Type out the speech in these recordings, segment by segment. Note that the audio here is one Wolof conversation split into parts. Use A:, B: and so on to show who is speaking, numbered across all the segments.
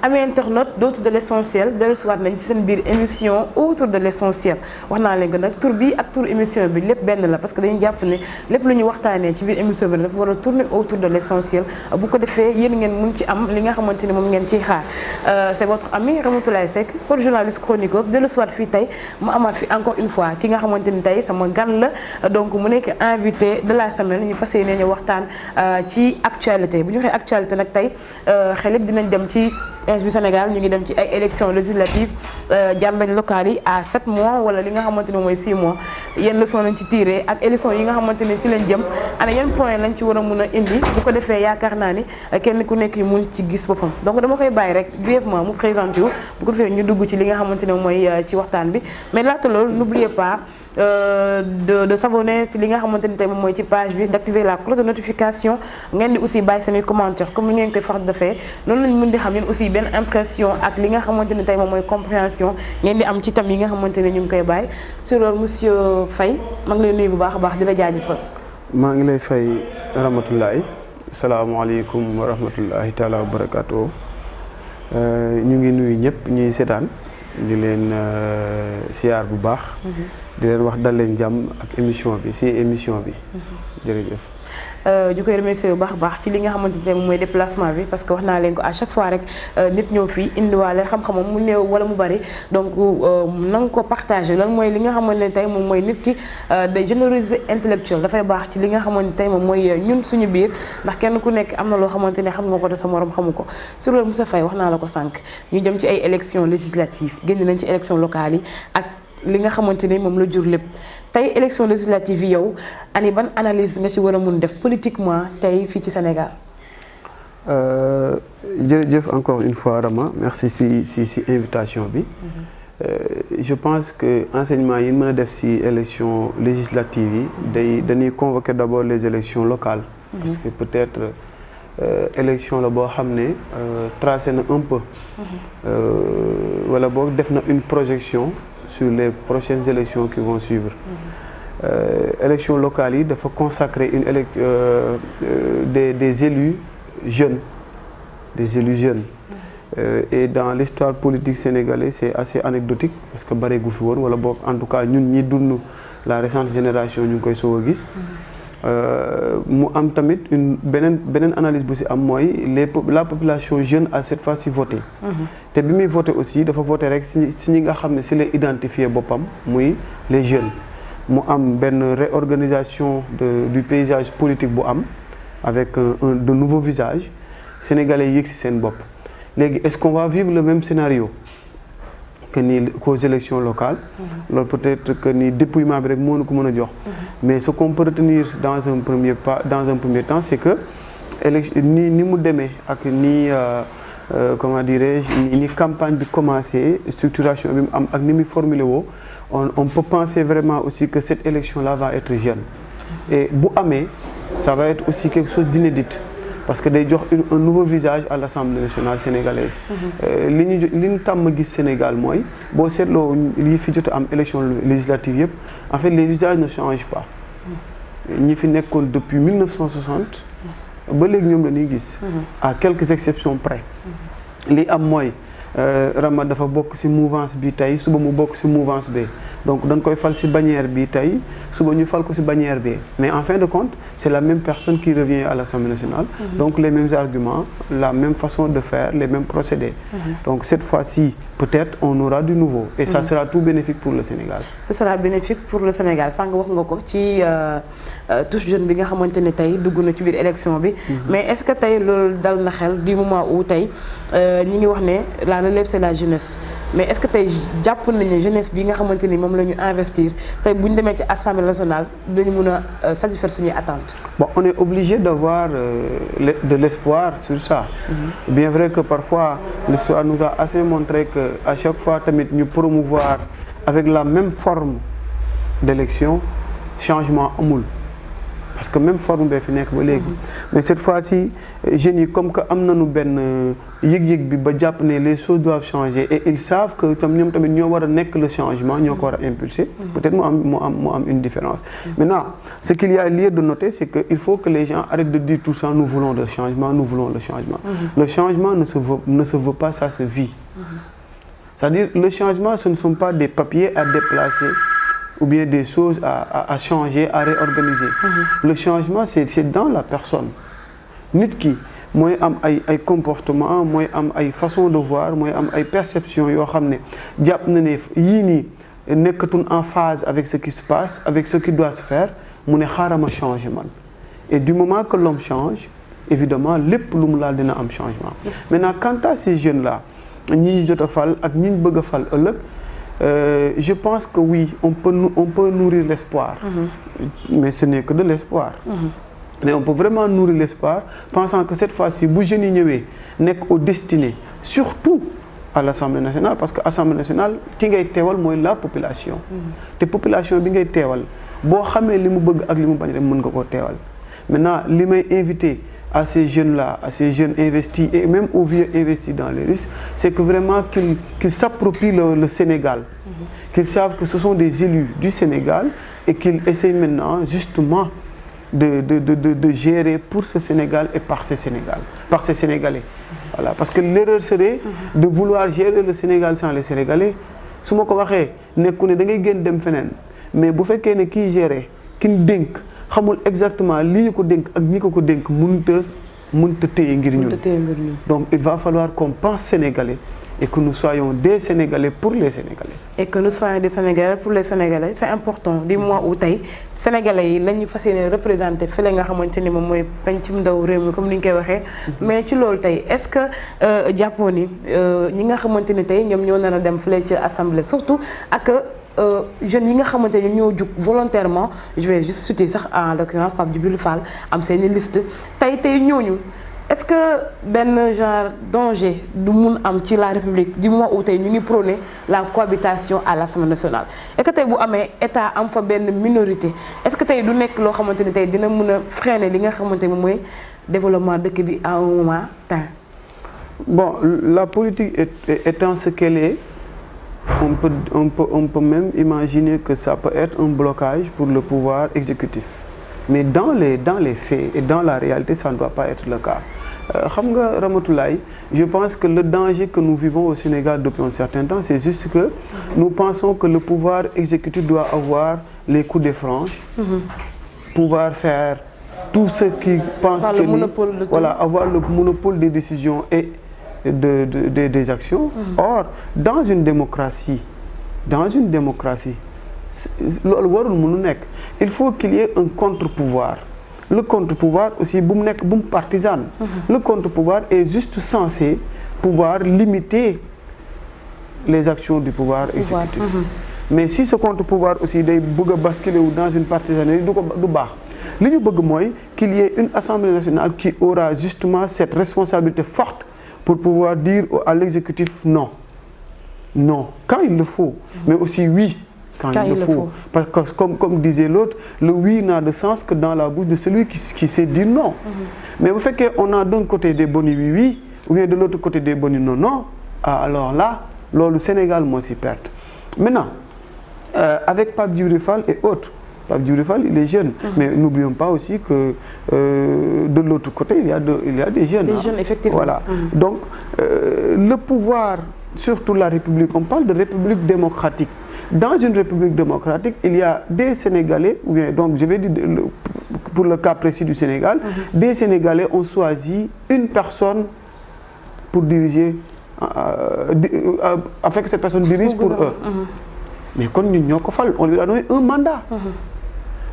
A: amee internaute d'autres de l'essentiel dellusiwaat nañ ci seen biir émission autour de l'essentiel wax naa leen que nag tur bi ak tur émission bi lépp benn la parce que dañuy jàpp ne lépp lu ñu waxtaanee ci biir émission bi dafa war a tourner autour de l'essentiel bu ko defee yéen ngeen mun ci am li nga xamante ne moom ngeen ciy xaar c'est votre ami Ramatoulaye Seck pour journaliste chroniqueur dellusiwaat fii tey mu amaat fi encore une fois ki nga xamante ni tey sama gan la donc mu nekk invité de la semaine ñu fas yéene ñu waxtaan ci actualité bu ñu waxee actualité nag tey xel yëpp dinañ dem ci bi Sénégal ñu ngi dem ci ay élections législatives jaar nañ locales yi à 7 mois wala li nga xamante ne mooy 6 mois yenn leçon lañ ci tiré ak élections yi nga xamante ne ci lañ jëm ana yan point lañ ci war a mun a indi bu ko defee yaakaar naa ni kenn ku nekk yi mun ci gis boppam donc dama koy bàyyi rek brièvement mu présenté wu bu ko defee ñu dugg ci li nga xamante ne mooy ci waxtaan bi mais laata loolu n'oubliez pas de s'abonner si li nga xamante ni tey moom mooy ci page bi d'activer la cloche de notification ngeen di aussi bàyyi seen commentaire comme ni ngeen koy faral di defee noonu lañ mën di xam yéen aussi benn impression ak li nga xamante ni tey moom mooy compréhension ngeen di am ci tam yi nga xamante ne ñu ngi koy bàyyi sur loolu monsieur Faye maa ngi lay nuyu bu baax a baax di la jaajëfal.
B: maa ngi lay fay Ramatoulaye salaamaaleykum wa rahmatullahi taala wa barakaatu ñu ngi nuyu ñëpp ñuy seetaan di leen siyaar bu baax. di leen wax dal leen jàmm ak émission bi si émission bi. jërëjëf.
A: ñu koy remercier bu baax a baax ci li nga xamante ne moom mooy déplacement bi parce que wax naa leen ko à chaque fois rek nit ñëw fii indiwaale xam-xamam mu néew wala mu bari donc na nga ko partager lan mooy li nga xamante ne tey moom mooy nit ki de générosité intellectuelle dafay baax ci li nga xamante ne tey moom mooy ñun suñu biir ndax kenn ku nekk am na loo xamante ne xam nga ko te sa morom xamu ko sur loolu Moussa Faye wax naa la ko sànq ñu jëm ci ay élections législatives génn nañ ci élections locales yi ak li nga xamante ne moom la jur lépp tey élection législative yi yow ani ban analyse nga ci war a mun def politiquement tey fii ci Sénégal.
B: jërëjëf encore une fois Rama merci si invitation bi. Je pense que enseignement yi mën a def si élection législative yi dañuy convoquer d'abord les élections locales. parce que peut-être élection la boo xam ne tracé na un peu. wala boog def na une projection sur les prochaines élections qui vont suivre. Élections locales yi dafa consacrer des élus jeunes et dans l'histoire politique sénégalaise c'est assez anecdotique parce que bare gu fi woon wala boog en tout cas ñun ñi dund la récente génération ñu ngi koy soog a gis. mu am tamit beneen analyse bu ci am mooy la population jeune a cette fois-ci voté. te bi muy voté aussi dafa voté rek ci ñi nga xam ne ci la identifier boppam muy les jeunes. mu am benn réorganisation du paysage politique bu am avec de nouveaux visages sénégalais yëg ci seen bopp léegi est-ce qu'on va vivre le même scénario que ni qu'aux élections locales. loolu peut-être que ni dépouillement bi rek moo ko mën a jox. mais ce qu'on peut retenir dans un premier temps c'est que ni mu demee ak ni comment dirais-je ni campagne bi commencé structuration bi mu am ak ni muy formulé woo on peut penser vraiment aussi que cette élection-là va être jeune. et bu amee ça va être aussi quelque chose d'inédit parce que day jox un nouveau visage à l'Assemblée nationale sénégalaise. li ñu tàmm gis Sénégal mooy boo seetloo lii fi jot a am élection législative yëpp en fait les visages ne changent pas. ñi fi nekkoon depuis 1960 ba léegi ñoom la ñuy gis. à quelques exceptions près. li am mooy Rama dafa bokk ci mouvance bi tey suba mu bokk ci mouvance bi donc dañ koy fal ci bannière bi tey suba ñu fal ko ci bannière bi mais en fin de compte c'est la même personne qui revient à l'Assemblée nationale. donc les mêmes arguments la même façon de faire les mêmes procédés. donc cette fois-ci peut-être on aura du nouveau. et ça sera tout bénéfique pour le Sénégal.
A: ce sera bénéfique pour le Sénégal sànq wax nga ko ci touche jeune bi nga xamante ne tey dugg na ci biir élection bi. mais est-ce que tey loolu dal na xel du moment où tey ñi ngi wax ne la relève c'est la jeunesse mais est-ce que tey jàpp nañu jeunesse bi nga xamante ni moom la ñu investir tey bu ñu demee ci Assemblée nationale dañu mun a satisfaire suñuy attentes.
B: bon on est obligé d'avoir de l'espoir sur ça. bien vrai que parfois l'histoire nous a assez montré que à chaque fois tamit ñu promouvoir avec la même forme d'élection changement amul parce que même forme bee fi nekk ba léegi mais cette fois-ci jeunes yi comme que am nañu benn yëg-yëg bi ba jàpp ne les choses doivent changer et ils savent que ñoom tamit ñoo war a nekk le changement ñoo ko war a impulser peut-être mu am une différence maintenant ce qu'il y a lieu de noter c'est que il faut que les gens arrêtent de dire tout ça nous voulons le changement le changement ne se veut pas, ça se vit c'est-à-dire le changement ce ne sont pas des papiers à déplacer ou bien des choses à changer, à réorganiser. Le changement, c'est dans la personne. Nit ki mooy am ay comportement mooy am ay façon de voir mooy am ay perception yoo xam ne jàpp na ne yii nii nekkatun en phase avec ce qui se passe, avec ce qui doit se faire mu ne xaaral ma changer man. Et du moment que l'homme change, évidemment lépp lu mu laal dina am changement. Maintenant, quant à ces jeunes-là ñi ñu jot a fal ak ñi ñu bëgg a fal ëllëg. Je pense que oui, on peut nourrir l'espoir, mais ce n'est que de l'espoir. Mais on peut vraiment nourrir l'espoir, pensant que cette fois-ci, bu jeunes yi ñëwee nekk au destiné, surtout à l'Assemblée nationale, parce que l'Assemblée nationale ki ngay teewal mooy la population. te population bi ngay teewal boo xamee li mu bëgg ak li mu bañ rek mën nga koo teewal. Maintenant li may invité à ces jeunes-là, à ces jeunes investis et même aux vieux investis dans les risques, c'est que vraiment qu'ils s'approprient le Sénégal, qu'ils savent que ce sont des élus du Sénégal et qu'ils essayent maintenant justement de gérer pour ce Sénégal et par ces Sénégalais. Voilà, parce que l'erreur serait de vouloir gérer le Sénégal sans les Sénégalais. su ma ko waxee nekku ne da ngay génn dem feneen mais bu fekkee ne kii gérer ki ñu dénk xamul exactement lii ñu ko dénk ak ñi ko dénk mënut a téye ngir ñun. Donc il va falloir qu'on pense sénégalais et que nous soyons des Sénégalais pour les Sénégalais.
A: Et que nous soyons des Sénégalais pour les Sénégalais c'est important du mois où tey Sénégalais yi la ñu fas yéene représenté fële nga xamante ni moom mooy pencum ndaw réew mi comme ni ñu koy waxee. mais ci loolu tey est-ce que jàppoon ni ñi nga xamante ni tey ñoom ñoo nar a dem fële ci assemblée surtout ak. Jeunes yi nga xamante ne ñoo jug volontairement je vais juste citer sax en l'occurrence Pape Djibril Fall am seeni liste tey ñooñu est-ce que benn genre danger du mun am ci la République du moment où tey ñu ngi prôner la cohabitation à l'Assemblée nationale et que tey bu amee état am fa benn minorité est-ce que tey du nekk loo xamante ni tey dina mën a freiner li nga xamante ni mooy développement dëkk bi à un moment temps.
B: Bon, la politique étant ce qu'elle est, on peut même imaginer que ça peut être un blocage pour le pouvoir exécutif. Mais dans les faits et dans la réalité, ça ne doit pas être le cas. Xam nga Ramatoulaye, je pense que le danger que nous vivons au Sénégal depuis un certain temps, c'est juste que nous pensons que le pouvoir exécutif doit avoir les coups de franche, pouvoir faire tout ce qu'il pense que voilà, avoir le monopole des décisions et des actions. Or, dans une démocratie, loolu warul mënu nekk. Il faut qu'il y ait un contre-pouvoir. Le contre-pouvoir aussi bu mu nekk bu mu partisan. Le contre-pouvoir est juste censé pouvoir limiter les actions du pouvoir exécutif. Mais si ce contre-pouvoir aussi day bëgg a basculer wu dans une partisanerie du baax. Li ñu bëgg mooy qu'il y ait une Assemblée nationale qui aura justement cette responsabilité forte pour pouvoir dire à l'exécutif non. Non, quand il le faut, mais aussi oui. Quand il le faut. Parce que comme disait l'autre, le oui n'a de sens que dans la bouche de celui qui sait dire non. Mais vous faites qu'on a d'un côté des bonnes oui, ou bien de l'autre côté des bonnes non, alors là, le Sénégal, moi, s'y perd. Maintenant, avec Pape Djibril Fall et autres, Pape Djibril Fall, il est jeune, mais n'oublions pas aussi que de l'autre côté, il y a des jeunes.
A: Des jeunes, effectivement.
B: Voilà. Donc, le pouvoir, surtout la République, on parle de République démocratique. Dans une république démocratique, il y a des Sénégalais, ou bien, donc je vais dire pour le cas précis du Sénégal, des Sénégalais ont choisi une personne pour diriger, afin que cette personne dirige pour eux. Mais quand on lui a donné un mandat.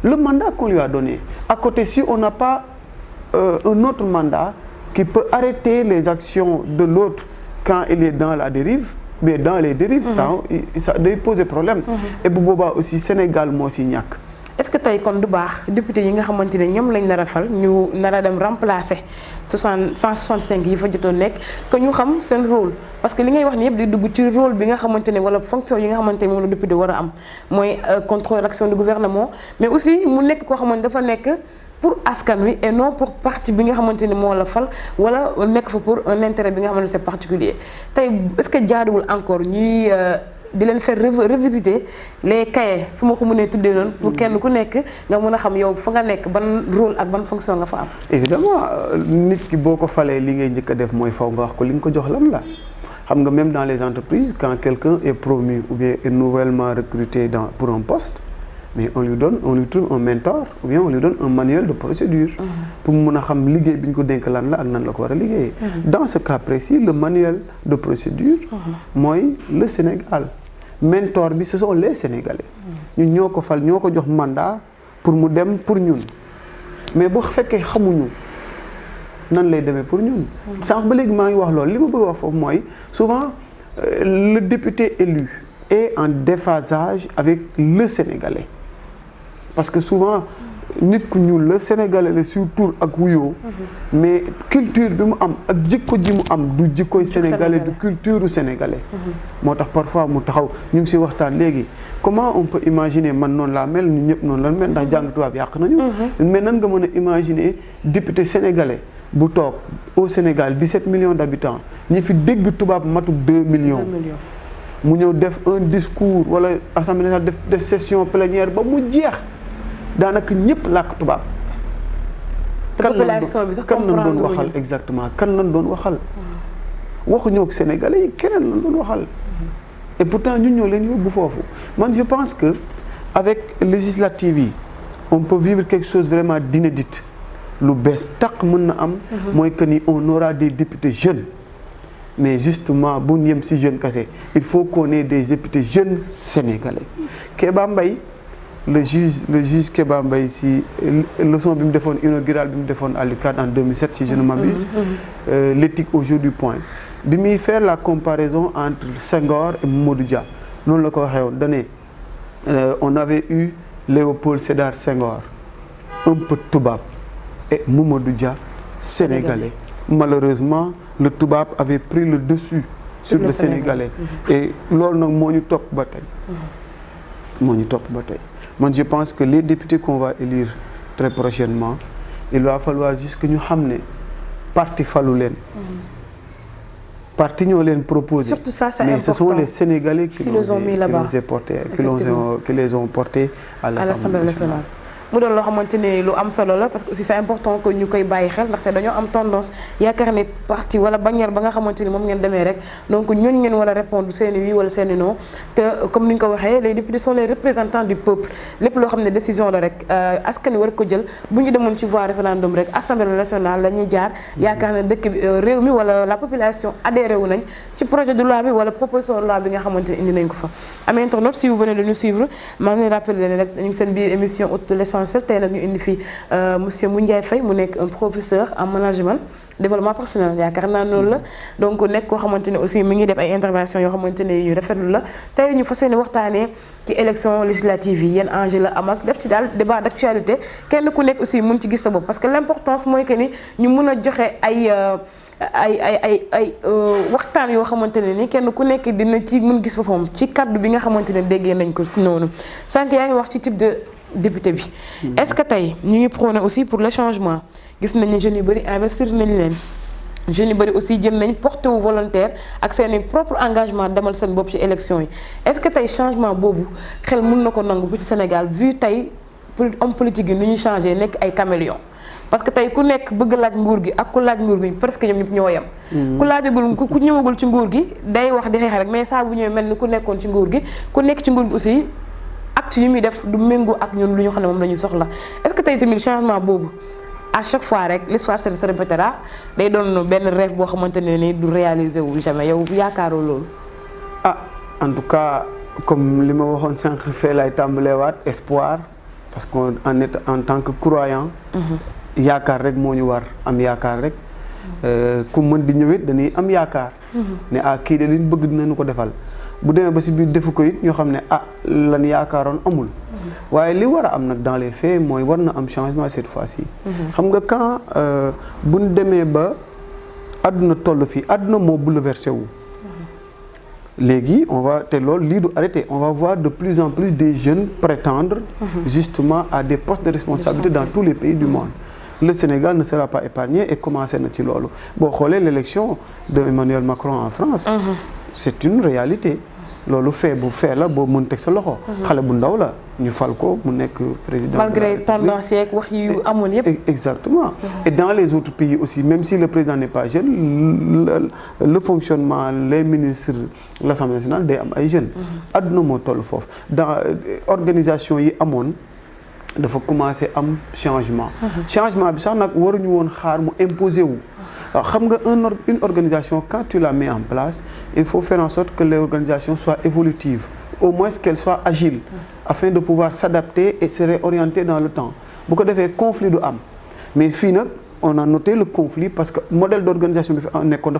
B: Le mandat qu'on lui a donné, à côté, si on n'a pas un autre mandat qui peut arrêter les actions de l'autre quand il est dans la dérive, mais dans les dérives, ça doit poser problème. Et bu boobaa aussi Sénégal moo si ñàkk.
A: Est-ce que tey kon du baax député yi nga xamante ne ñoom lañ nar a fal ñu nar a dem remplacer 165 yi fa jotoon nekk que ñu xam seen rôle parce que li ngay wax ni yëpp di dugg ci rôle bi nga xamante ne wala fonction yi nga xamante ne moom la député war a am mooy contrôle l'action du gouvernement mais aussi mu nekk koo xamante dafa nekk pour askan wi et non pour parti bi nga xamante ni moo la fal wala nekk fa pour un intérêt bi nga xamante ni c'est particulier tey est-ce que jaaduwul encore ñuy di leen faire revisiter les cahiers su ma ko mënee tuddee noonu pour kenn ku nekk nga mën a xam yow fa nga nekk ban rôle ak ban fonction nga fa am.
B: évidemment nit ki boo ko falee li ngay njëkk a def mooy faw nga wax ko li nga ko jox lan la xam nga même dans les entreprises quand quelqu'un est promu ou bien est nouvellement recruté pour un poste mais on lui trouve un mentor ou bien on lui donne un manuel de procédure pour mu mën a xam liggéey bi ñu ko dénk lan la ak nan la ko war a liggéeyee. Dans ce cas précis le manuel de procédure mooy le Sénégal. mentor bi ce sont les Sénégalais ñun ñoo ko fal ñoo ko jox mandat pour mu dem pour ñun mais bu fekkee xamuñu nan lay demee pour ñun sànq ba léegi maa ngi wax loolu li ma bëgg wax foofu mooy souvent le député élu est en déphasage avec le Sénégalais parce que souvent nit ku ñuul la Sénégalais la surtout ak wuyoo mais culture bi mu am ak jikko ji mu am du jikkoy Sénégalais du culture u Sénégalais moo tax parfois mu taxaw ñu ngi si waxtaan léegi comment on peut imaginer man noonu laa mel ñu ñëpp noonu la mel ndax jàng tubaab yàq nañu mais nan nga mën a imaginer député sénégalais bu toog au Sénégal 17 millions d'habitants ñi fi dégg tubaab matuk 2 millions mu ñëw def un discours wala assemblée nationale def session plénière ba mu jeex daanaka ñëpp làkk tubaab.
A: population bi sax
B: kan lañ doon waxal exactement kan lañ doon waxal. waxuñoo ak sénégalais yi keneen lañ doon waxal. et pourtant ñun ñoo leen yóbbu foofu man je pense que avec législative yi on peut vivre quelque chose vraiment d'inédit lu bees taq mën na am. mooy que ni on aura des députés jeunes. mais justement bu ñu yem si jeunes kese il faut qu'on ait des députés jeunes sénégalais Kéba Mbaye le juge Kéba Mbaye si leçon bi mu defoon inaugurale bi mu defoon à l'UCAD en 2007 si je ne m'abuse l'éthique au jour du point bi muy faire la comparaison entre Senghor et Mamadou Dia noonu la ko waxee woon dane on avait eu Léopold Sédar Senghor un peu tubaab et Mamadou Dia sénégalais malheureusement le tubaab avait pris le dessus sur le sénégalais et loolu nag moo ñu topp ba tey man je pense que les députés qu'on va élire très prochainement il va falloir juste que ñu xam ne parti falu leen parti ñoo leen proposé
A: surtout ça c'est
B: mais
A: important.
B: ce sont les Sénégalais qui les ont portés à l'Assemblée nationale.
A: mu doon loo xamante ni lu am solo la parce que aussi c'est important que ñu koy bàyyi xel ndaxte dañoo am tendance yaakaar ne parti wala bannière ba nga xamante ni moom ngeen demee rek donc ñooñu ngeen war a répondre seeni oui wala seeni non te comme ni ñu ko waxee les députés sont les représentants du peuple lépp loo xam ne décision la rek askan wi war ko jël bu ñu demoon ci voie référendum rek assemblée nationale la ñuy jaar yaakaar ne dëkk bi réew mi wala la population adhéré wu nañ ci projet de loi bi wala proposition de loi bi nga xamante ni indi nañ ko fa. Amee internaute si vous venez de nous suivre maa ngi rappelé leen rek ñu ngi seen biir émission Autour de l'essentiel tey nag ñu indi fii monsieur Moundiaye Faye mu nekk un professeur en management développement personnel yaakaar naa noonu la donc nekk koo xamante ne aussi mi ngi def ay interventions yoo xamante ne yu rafetlu la tey ñu fas yéene waxtaanee ci élection législative yi yenn enjeu la am ak def ci daal débat d'actualité kenn ku nekk aussi mun ci gis sa bopp parce que l'importance mooy que ni ñu mun a joxe ay waxtaan yoo xamante ne ni kenn ku nekk dina ci mun gis boppam ci kaddu bi nga xamante ne déggee nañ ko noonu sànq yaa ngi wax ci type de député bi est-ce que tey ñu ngi prôné aussi pour le changement gis nañ ne jeunes yu bëri investir nañ leen jeunes yu bëri aussi jël nañ porté wu volontaire ak seeni propre engagement demal seen bopp ci élection yi est-ce que tey changement boobu xel mun na ko nangu fi ci Sénégal vu tey homme politique yi nu ñu changé nekk ay caméléons parce que tey ku nekk bëgg laaj nguur gi ak ku laaj nguur gi presque ñoom ñëpp ñoo yem ku laajagul ku ñëwagul ci nguur gi day wax di xeex rek mais saa bu ñëwee mel ni ku nekkoon ci nguur gi ku nekk ci nguur gi aussi acte yi muy def du méngoo ak ñun lu ñu xam ne moom la ñu soxla est-ce que tey tamit changement boobu à chaque fois rek l'histoire se répétera day doon benn rêve boo xamante ne ni du réaliser wu jamais yow yaakaaroo loolu.
B: ah en tout cas comme li ma waxoon sànq fee lay tàmbaleewaat espoir parce que en tant que croyant. yaakaar rek moo ñu war am yaakaar rek. ku mën di ñëwit dañuy am yaakaar. ne kii de liñ bëgg dinañu ko defal. bu demee ba si biir defu ko it ñoo xam ne lan yaakaaroon amul waaye li war a am nag dans les faits mooy war na am changement cette fois-ci xam nga quand buñ demee ba àdduna toll fii àdduna moo bouleversé wu léegi on va te loolu lii du arrêter on va voir de plus en plus des jeunes prétendre justement à des postes de responsabilité dans tous les pays du monde. Le Sénégal ne sera pas épargné et commencé na ci loolu boo xoolee l'élection de Emmanuel Macron en France c'est une réalité loolu fee la boo mën teg sa loxo xale bu ndaw la ñu fal ko mu nekk président
A: malgré tendance yeeg wax yu amoon yëpp
B: exactement et dans les autres pays aussi même si le président n'est pas jeune le fonctionnement les ministres l'Assemblée nationale day am ay jeunes adduna moo toll foofu dans organisation yi amoon dafa commencer am changement bi sax nag waruñu woon xaar mu imposer wu xam nga une organisation quand tu la mets en place il faut faire en sorte que l'organisation soit évolutive au moins qu'elle soit agile afin de pouvoir s'adapter et se réorienter dans le temps bu ko defee conflit du am mais fii nag on a noté le conflit parce que modèle d'organisation bi fi nekkoon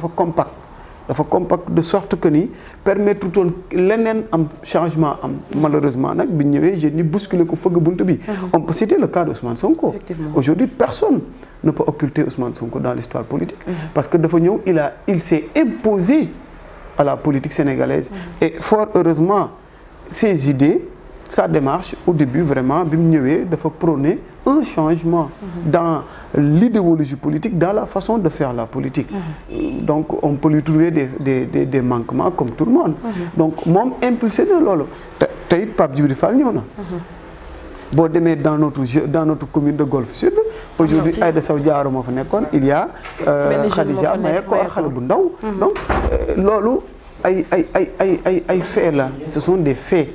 B: dafa compact de sorte que ni permettre toon leneen am changement am malheureusement nag bi ñëwee jeunes ñi bousculer ko fëgg bunt bi on peut citer le cas d'Ousmane Sonko aujourd'hui personne ne peut occulter Ousmane Sonko dans l'histoire politique parce que dafa ñëw il s'est imposé à la politique sénégalaise et fort heureusement ses idées sa démarche au début vraiment bi mu ñëwee dafa prôner un changement dans l'idéologie politique dans la façon de faire la politique donc on peut lui trouver des manquements comme tout le monde donc moom impulsé na loolu te it Pape Djibril Fall ñëw na boo demee dans notre commune de Golf Sud aujourd'hui Aïda Sow Diawara moo fa nekkoon il y a Khadija Mayakor xale bu ndaw donc loolu ay faits la ce sont des faits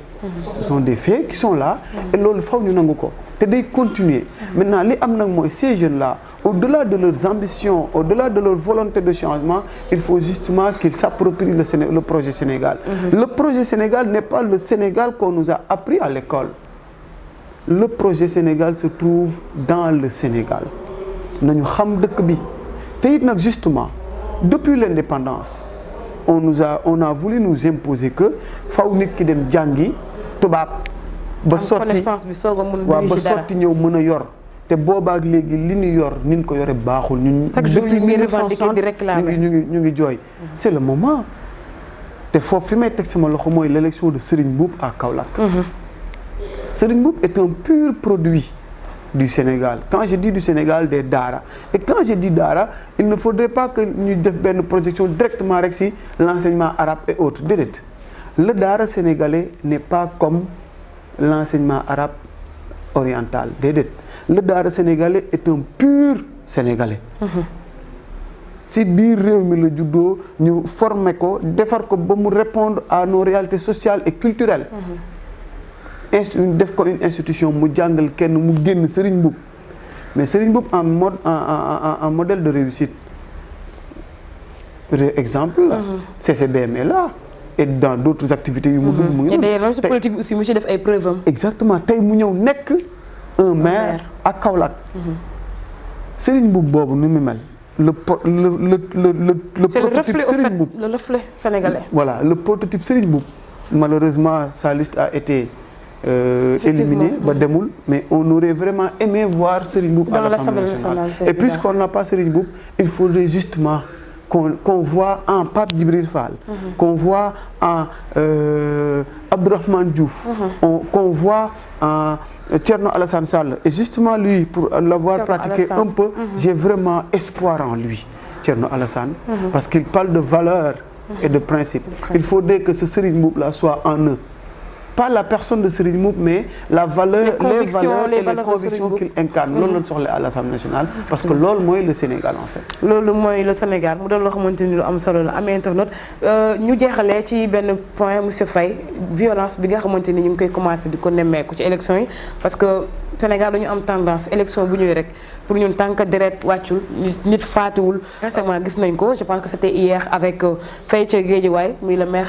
B: qui sont là et loolu faw ñu nangu ko te day continuer maintenant li am nag mooy ces jeunes là au-delà de leurs ambitions au-delà de leur volonté de changement il faut justement qu'ils s'approprient le projet Sénégal le projet Sénégal n'est pas le Sénégal qu'on nous a appris à l'école le projet Sénégal se trouve dans le Sénégal nañu xam dëkk bi te it nag justement depuis l'indépendance on a voulu nous imposer que faw nit ki dem jàngi tubaab ba sotti ñëw mën a yor te boobaak léegi li ñu yor ni ñu ko yore baaxul ñun depuis 1960 ñu ngi jooy c'est le moment te foofu fi may teg sama loxo mooy l'élection de Serigne Mboup à Kaolack Serigne Mboup est un pur produit du Sénégal quand je dis du Sénégal des daara et quand je dis daara il ne faudrait pas que ñu def benn projection directement rek ci l'enseignement arabe et autres déedéet le daara sénégalais n'est pas comme l'enseignement arabe oriental déedéet le daara sénégalais est un pur sénégalais ci biir réew mi la juddoo ñu former ko defar ko ba mu répondre à nos réalités sociales et culturelles def ko une institution mu jàngal kenn mu génn Serigne Mboup mais Serigne Mboup en modèle de réussite exemple là CCBM est là et dans d'autres activités yu mu dugg mu ngi
A: d'ailleurs ci politique bi aussi mu ci def ay preuves am
B: exactement tey mu ñëw nekk un maire à Kaolack Serigne Mboup boobu ni mu mel le prototype Serigne Mboup
A: le reflet sénégalais
B: voilà le prototype Serigne Mboup malheureusement sa liste a été éliminé ba demul mais on aurait vraiment aimé voir Serigne Mboup à l'Assemblée nationale et puisqu'on n'a pas Serigne Mboup il faudrait justement qu'on voit en Pape Djibril Fall qu'on voit en Abdourahmane Diouf qu'on voit en Thierno Alassane Sall et justement lui pour l'avoir pratiqué un peu j'ai vraiment espoir en lui Thierno Alassane parce qu'il parle de valeurs et de principes il faudrait que ce Serigne Mboup là soit en eux pas la personne de Serigne Mboup mais la valeur les valeurs et les convictions qu'il incarne loolu lañ soxla à l'Assemblée nationale parce que loolu mooy le Sénégal en fait
A: loolu mooy le Sénégal mu doon loo xamante ni lu am solo la amee internet ñu jeexalee ci benn point monsieur Faye violence bi nga xamante ni ñu ngi koy commencé di ko nemmeeku ci élection yi parce que Sénégal dañu am tendance élection bu ñëwee rek pour ñun tant que deret wàccul nit faatuwul récemment gis nañ ko je pense que c'était hier avec Faye ca Guédiawaye muy le maire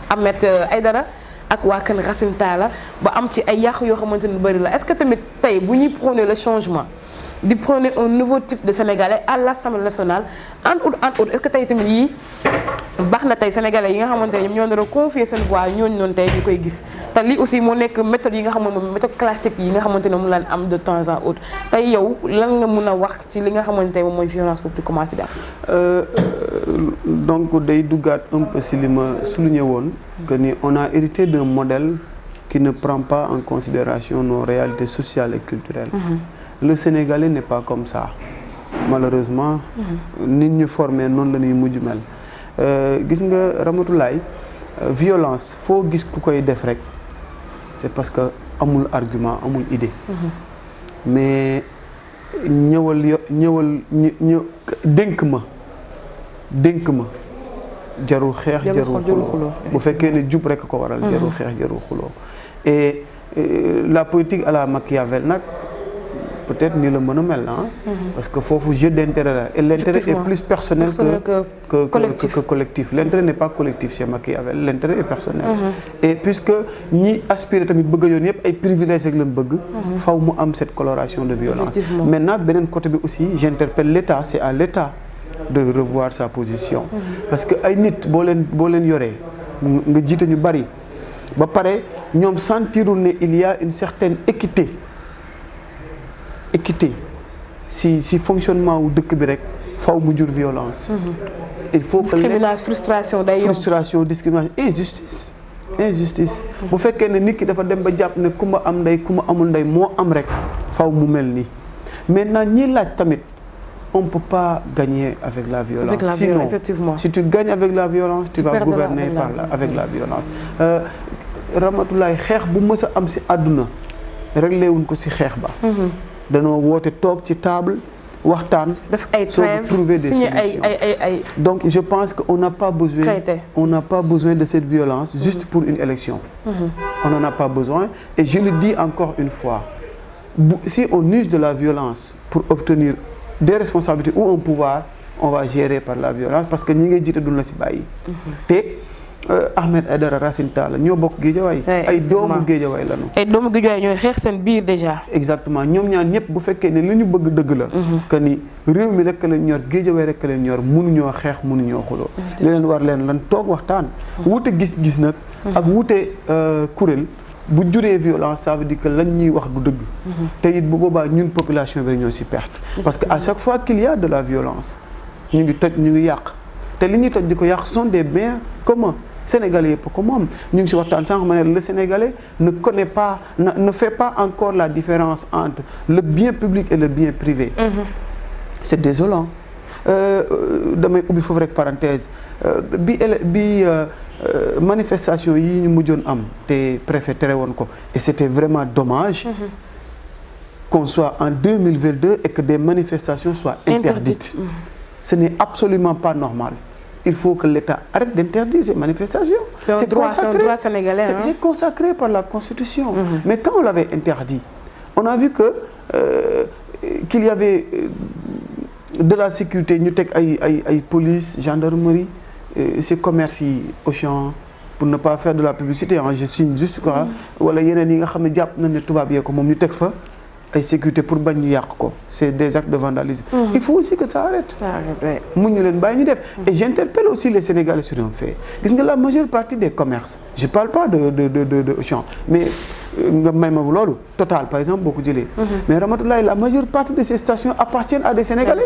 A: Ahmed Aïdara ak waa Kër Racine Talla ba am ci ay yàq yoo xamante ni bëri la est-ce que tamit tey bu ñuy prôner le changement di prôner un nouveau type de sénégalais à l'Assemblée nationale entre autres est-ce que tey tamit yii baax na tey sénégalais yi nga xamante ne ñoom ñoo nar a confier seen voix ñooñu noonu tey ñu koy gis te lii aussi moo nekk méthode yi nga xam ne moom méthode classique yi nga xamante ne mu laan am de temps à autre tey yow lan nga mën a wax ci li nga xamante ne moom mooy violence boobu di commencé di am.
B: donc day duggaat un peu si li ma souligné woon que ni on a hérité d'un modèle qui ne prend pas en considération nos réalités sociales et culturelles. Le Sénégalais n'est pas comme ça malheureusement. nit ñu formé noonu la ñuy mujj mel. gis nga Ramatoulaye violence foo gis ku koy def rek c'est parce que amul argument amul idée. mais ñëwal dénk ma jarul xeex jarul xuloo bu fekkee ne jub rek ko waral. jarul xeex jarul xuloo et la politique à la Machiavel nag peut-être ni la mën a mel parce que foofu jeu d'intérêt la et l'intérêt est plus personnel que collectif. L'intérêt n'est pas collectif chez Machiavel, l'intérêt est personnel. Et puisque ñi aspiré tamit bëgg yoon yëpp ay privilèges rek lañ bëgg faw mu am cette coloration de violence. Maintenant beneen côté bi aussi j'interpelle l'État, c'est à l'État de revoir sa position. Parce que ay nit boo leen yoree nga jiite ñu bari ba pare ñoom sentirul ne il y a une certaine équité si fonctionnement wu dëkk bi rek faw mu jur violence. Il faut que
A: frustration
B: discrimination injustice bu fekkee ne nit ki dafa dem ba jàpp ne ku ma am ndey ku ma amul ndey moo am rek faw mu mel nii. Maintenant ñi laaj tamit on ne peut pas gagner avec la violence. Sinon, effectivement. Si tu gagnes avec la violence, tu vas gouverner avec la violence. Ramatoulaye xeex bu mës a am si àdduna réglé wuñ ko si xeex ba. danoo woote toog ci table waxtaan. def ay trêves trouver des solutions. Donc je pense que on n'a pas besoin de cette violence juste pour une élection. On n'en a pas besoin et je le dis encore une fois si on use de la violence pour obtenir des responsabilités ou un pouvoir on va gérer par la violence parce que ñi ngay jiite duñ la si bàyyi. te Ahmed Aïdara Racine Talla ñoo bokk Guédiawaye ay doomu Guédiawaye lañu. ay doomu Guédiawaye ñooy xeex seen biir déjà. Exactement ñoom ñaar ñëpp bu fekkee ne li ñu bëgg dëgg la. que ni réew mi rek leen ñor Guédiawaye rek leen ñor mënuñoo xeex mënuñoo xuloo. li leen war leen lan toog waxtaan. wuute gis-gis nag. ak wuute kuréel bu juree violence ça veut dire que lañ ñuy wax du dëgg. te it bu boobaa ñun population bi ñoo ci perte. parce que à chaque fois qu'il y a de la violence ñu ngi toj ñu ngi yàq te li ñuy toj di ko yàq sont des biens communs. Sénégalais yëpp ko moom ñu ngi si waxtaan sànq ma ne le Sénégalais ne fait pas encore la différence entre le bien public et le bien privé. C'est désolant. damay ubbi foofu rek parenthèse bi manifestation yi ñu mujjoon am te préfet tere woon ko et c'était vraiment dommage qu'on soit en 2022 et que des manifestations soient interdites. Ce n'est absolument pas normal. Il faut que l'État arrête d'interdire ces manifestations. C'est droit sénégalais. C'est consacré par la Constitution. Mais quand on l'avait interdit, on a vu qu'il y avait de la sécurité, ñu teg ay police, gendarmerie, ces commerces yi Auchan pour ne pas faire de la publicité je signe juste quoi wala yeneen yi nga xam ne jàpp nañ ne tubaab yee ko moom ñu teg fa ay sécurité pour bañ ñu yàq ko c'est des actes de vandalisme. Il faut aussi que ça arrête. mu ñu leen bàyyi ñu def. Et j'interpelle aussi les Sénégalais sur un fait gis nga la majeure partie des commerces je parle pas de Auchan mais nga may ma loolu Total par exemple boo ko jëlee. mais Ramatoulaye la majeure partie de ces stations appartiennent à des Sénégalais.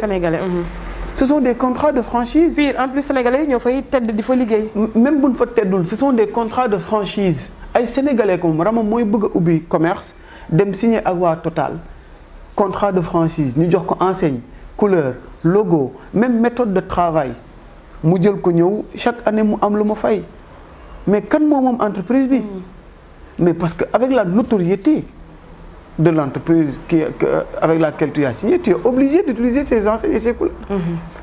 B: Ce sont des contrats de franchise. Puis en plus Sénégalais ñoo fay tedd di fa liggéey. Même buñ fa teddul ce sont des contrats de franchise ay Sénégalais comme Rama mooy bëgg a ubbi commerce. dem signer ak waa Total contrat de franchise ñu jox ko enseigne couleur logo même méthode de travail mu jël ko ñëw chaque année mu am lu ma fay mais kan moom entreprise bi mais parce que avec la notoriété de l'entreprise avec laquelle tu as signé tu es obligé d'utiliser ces enseignes et ces couleurs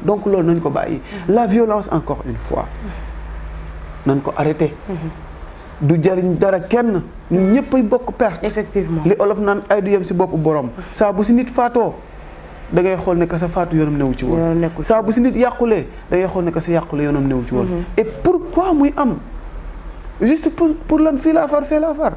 B: donc loolu nañ ko bàyyi la violence encore une fois nañ ko arrêter du jariñ dara kenn ñun ñëpp ay bokk perte. Effectivement li olof naan ay du yem si bopp borom saa bu si nit faatoo da ngay xool ne que sa faatu yoonam newu ci woon. saa bu si nit yàqulee da ngay xool ne que sa yàqule yoonam newu ci woon. Et pourquoi muy am juste pour lan fii laa far fee laa far.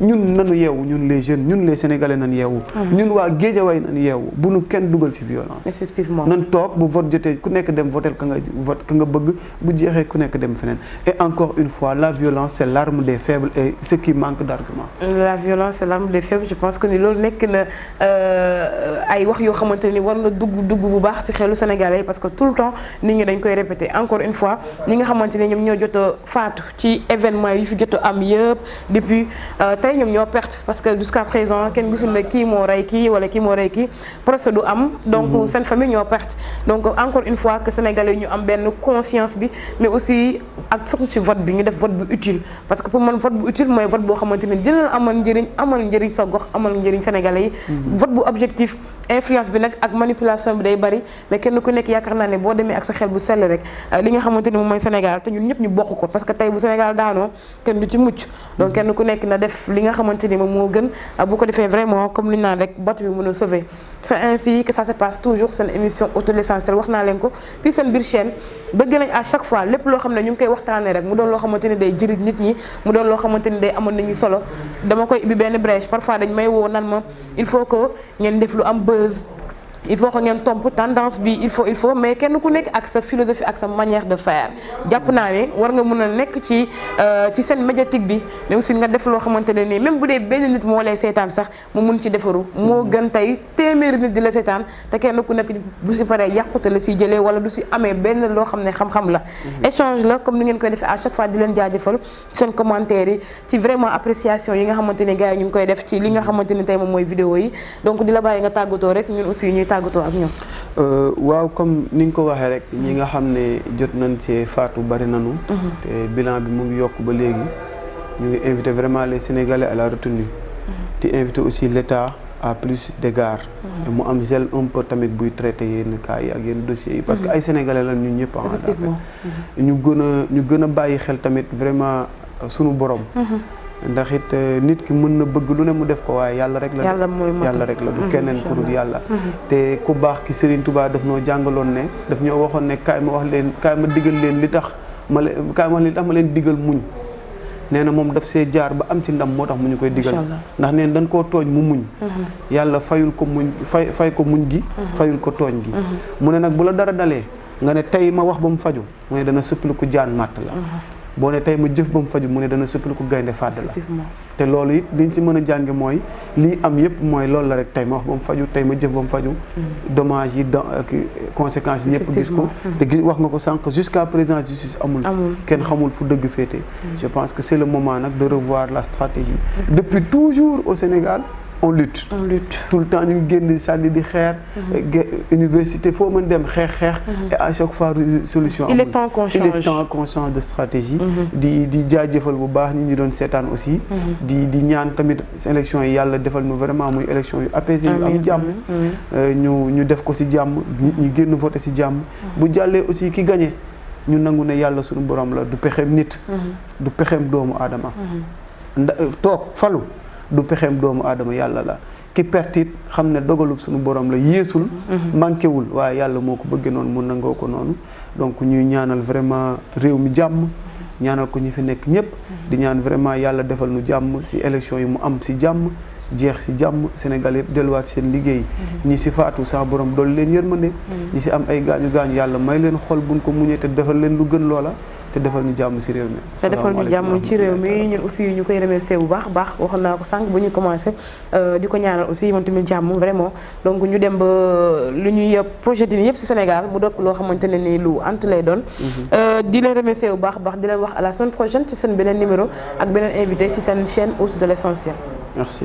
B: ñun nanu yeewu ñun les jeunes ñun les sénégalais nan yeewu ñun waa Guédiawaye nan yeewu bu nu kenn dugal ci violence.
A: Effectivement
B: nan toog bu vote jotee ku nekk dem votel ka nga bëgg bu jeexee ku nekk dem feneen et encore une fois la violence c'est l'arme des faibles et ce qui manque d'argument.
A: La violence c'est l'arme des faibles je pense que ni loolu nekk na ay wax yoo xamante ni war na dugg bu baax ci xelu sénégalais parce que tout le temps nit ñi dañ koy répéter encore une fois ñi nga xamante ni ñoom ñoo jot a faatu ci événement yi fi jot a am yëpp depuis tey ñoom ñoo perte parce que jusqu'à présent kenn gisul ne kii moo rey kii wala kii moo rey kii procès du am donc seen famille ñoo perte donc encore une fois que sénégalais ñu am benn conscience bi mais aussi ak surtout ci vote bi ñu def vote bu utile parce que pour man vote bu utile mooy vote boo xamante ni dina la amal njëriñ sa gox amal njëriñ sénégalais yi vote bu objectif influence bi nag ak manipulation bi day bari mais kenn ku nekk yaakaar naa ne boo demee ak sa xel bu sell rek li nga xamante ni moom mooy Sénégal te ñun ñëpp ñu bokk ko parce que tey bu Sénégal daanoo kenn du ci mucc donc kenn ku nekk na def li nga xamante ni moom moo gën bu ko defee vraiment comme li ñu naan rek bateau bi mën a sauver c'est ainsi que ça se passe toujours seen émission autour de l'essentiel wax naa leen ko fii seen biir chaîne bëgg nañ à chaque fois lépp loo xam ne ñu ngi koy waxtaanee rek mu doon loo xamante ni day jëriñ nit ñi mu doon loo xamante ni day amoon nit ñi solo dama koy ubbi benn brèche parfois dañ may woo nan ma il faut que ngeen def lu am buzz il faut que ngeen tomp tendance bi il faut mais kenn ku nekk ak sa philosophie ak sa manière de faire jàpp naa ne war nga mën a nekk ci scène médiatique bi mais aussi nga def loo xamante ne nii même bu dee benn nit moo lay seetaan sax mu mun ci defaru moo gën tey téeméeri nit di la seetaan te kenn ku nekk bu si paree yàqute la siy jëlee wala du si amee benn loo xam ne xam-xam la échange la comme ni ngeen koy defee à chaque fois di leen jaajëfal seen commentaires yi ci vraiment appréciation yi nga xamante ne gars yi ñu ngi koy def ci li nga xamante ni tey moom mooy vidéo yi donc di la bàyyi nga tàggatoo rek ñun aussi ñuy tàggatoo ak ñoom.
B: waaw comme ni nga ko waxee rek ñi nga xam ne jot nañ ci faatu bari nañu. te bilan bi mu ngi yokk ba léegi ñu ngi invité vraiment les Sénégalais à la retenue. di invité aussi l'État à plus d'égards. mu am zèle un peu tamit buy traité yenn cas yi ak yenn dossiers yi. parce que ay Sénégalais la ñun ñëpp ñu gën a bàyyi xel tamit vraiment sunu borom. ndax it nit ki mën na bëgg lu ne mu def ko waaye yàlla rek la yàlla rek la du keneen ku dul yàlla te ku baax ki Serigne Touba daf ñoo jàngaloon ne daf ñoo waxoon ne kaay ma digal leen li tax ma leen digal muñ nee na moom daf see jaar ba am ci ndam moo tax mu ñu koy digal ndax neen dañ koo tooñ mu muñ yàlla fayul ko muñ fay ko muñ gi fayul ko tooñ gi mu ne nag bu la dara dalee nga ne tey ma wax ba mu faju mu ne dana suppali ku jaan màtt la boo ne tey ma jëf ba mu faju mu ne dana suppali ko gaynde fàdd la te loolu it liñ ci mën a jànge mooy lii am yëpp mooy loolu la rek tey ma wax ba mu faju tey ma jëf ba mu faju dommage yi ak conséquences yi ñëpp gis ko te gis wax nga ko sànq jusqu'à présent justice amul kenn xamul fu dëgg féete je pense que c'est le moment nag de revoir la stratégie depuis toujours au Sénégal on lutte tout le temps ñu ngi génn sànni di xeer université foo mën dem xeex et à chaque fois solution
A: il est temps qu'on
B: change de stratégie di jaajëfal bu baax ñi ñu doon seetaan aussi di ñaan tamit élection yi yàlla defal ñu vraiment muy élection yu apaisé yu am jàmm ñu def ko ci jàmm nit ñi génn voté ci jàmm bu jàllee aussi ki gagné ñu nangu ne yàlla suñu borom la du pexeem nit du pexeem doomu aadama toog falu du pexeem doomu aadama yàlla la ki pertit xam ne dogalub suñu borom la yéesul manqué wul waaye yàlla moo ko bëggee noonu mu nangoo ko noonu donc ñuy ñaanal vraiment réew mi jàmm ñaanal ko ñi fi nekk ñëpp di ñaan vraiment yàlla defal nu jàmm ci élection yi mu am ci jàmm jeex ci jàmm Sénégal yëpp delluwaat seen liggéey ñi ci faatu sax borom dool leen yërmande ñi ci am ay gaañu yàlla may leen xol buñ ko muñee te defal leen lu gën loola te defal ñu jàmm ci réew mi.
A: te defal ñu jàmm ci réew mi ñun aussi ñu koy remercier bu baax waxoon naa ko sànq bu ñu commencé di ko ñaanal aussi moom tamit jàmm vraiment donc ñu dem ba lu ñuy projet yi yëpp ci Sénégal mu dokk loo xamante ne ni lu ant lay doon. di leen remercier bu baax di leen wax à la semaine prochaine ci seen beneen numéro ak beneen invité ci seen chaîne autour de l'essentiel.
B: Merci.